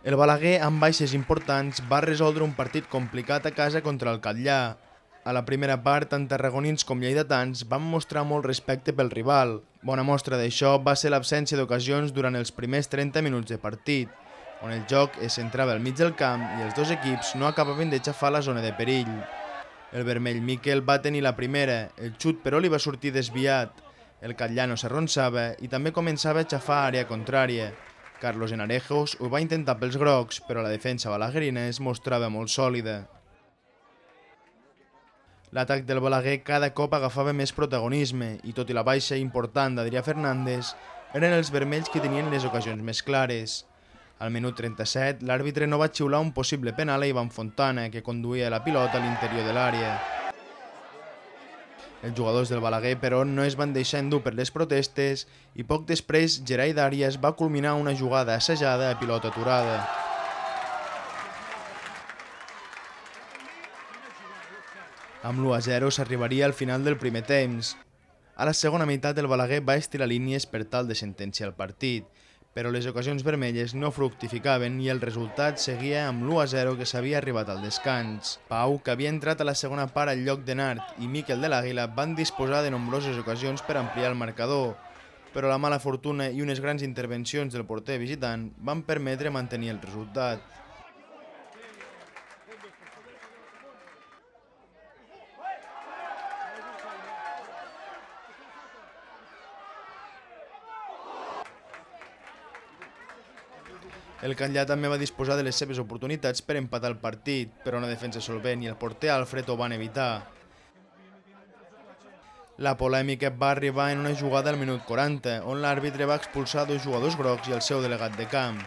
El Balaguer, amb baixes importants, va resoldre un partit complicat a casa contra el Catllà. A la primera part, tant tarragonins com lleidatans van mostrar molt respecte pel rival. Bona mostra d'això va ser l'absència d'ocasions durant els primers 30 minuts de partit, on el joc es centrava al mig del camp i els dos equips no acabaven d'aixafar la zona de perill. El vermell Miquel va tenir la primera, el xut però li va sortir desviat. El Catllà no s'arronsava i també començava a aixafar àrea contrària. Carlos Enarejos ho va intentar pels grocs, però la defensa balaguerina es mostrava molt sòlida. L'atac del Balaguer cada cop agafava més protagonisme i, tot i la baixa important d'Adrià Fernández, eren els vermells qui tenien les ocasions més clares. Al minut 37, l'àrbitre no va xiular un possible penal a Ivan Fontana, que conduïa la pilota a l'interior de l'àrea. Els jugadors del Balaguer, però, no es van deixar endur per les protestes i poc després Gerai Dàrias va culminar una jugada assajada a pilota aturada. Amb l'1-0 s'arribaria al final del primer temps. A la segona meitat el Balaguer va estirar línies per tal de sentenciar el partit, però les ocasions vermelles no fructificaven i el resultat seguia amb l'1-0 que s'havia arribat al descans. Pau, que havia entrat a la segona part al lloc de Nart, i Miquel de l'Àguila van disposar de nombroses ocasions per ampliar el marcador, però la mala fortuna i unes grans intervencions del porter visitant van permetre mantenir el resultat. El Catllà també va disposar de les seves oportunitats per empatar el partit, però una defensa solvent i el porter Alfred ho van evitar. La polèmica va arribar en una jugada al minut 40, on l'àrbitre va expulsar dos jugadors grocs i el seu delegat de camp.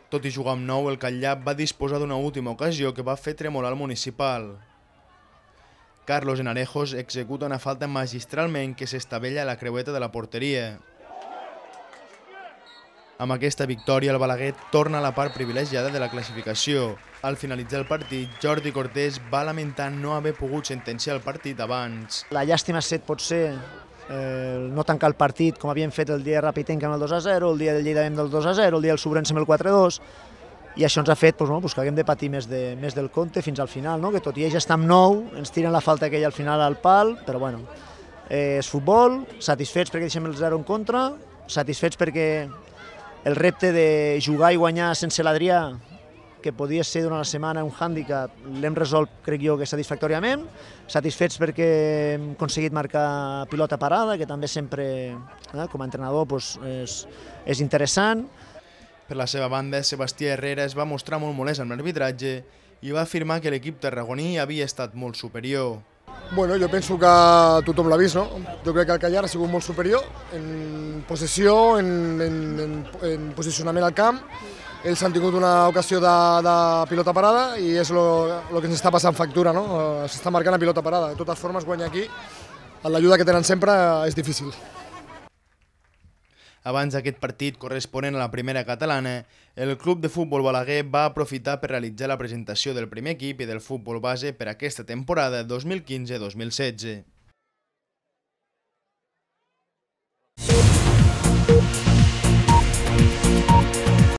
Tot i jugar amb 9, el Catllà va disposar d'una última ocasió que va fer tremolar el municipal. Carlos Enarejos executa una falta magistralment que s'estavella a la creueta de la porteria. Amb aquesta victòria, el Balaguer torna a la part privilegiada de la classificació. Al finalitzar el partit, Jordi Cortés va lamentar no haver pogut sentenciar el partit abans. La llàstima ha estat potser no tancar el partit com havíem fet el dia de Rapitenc amb el 2-0, el dia del Lleida del 2-0, el dia del Sobrense amb el 4-2, i això ens ha fet que haguem de patir més del compte fins al final, que tot i ells estem 9, ens tiren la falta aquella al final al pal, però bueno, és futbol, satisfets perquè deixem el 0 en contra, satisfets perquè el repte de jugar i guanyar sense l'Adrià, que podia ser durant la setmana un hàndicap, l'hem resolt, crec jo, que satisfactòriament. Satisfets perquè hem aconseguit marcar pilota parada, que també sempre, com a entrenador, és interessant. Per la seva banda, Sebastià Herrera es va mostrar molt molest amb l'arbitratge i va afirmar que l'equip tarragoní havia estat molt superior. Bueno, jo penso que tothom l'ha vist, no? Jo crec que el Catllà ha sigut molt superior en possessió, en posicionament al camp. Ells han tingut una ocasió de pilota parada i és el que ens està passant factura, no? S'està marcant a pilota parada. De totes formes, guanyar aquí, amb l'ajuda que tenen sempre, és difícil. Abans d'aquest partit corresponent a la primera catalana, el Club de Futbol Balaguer va aprofitar per realitzar la presentació del primer equip i del futbol base per aquesta temporada 2015-2016.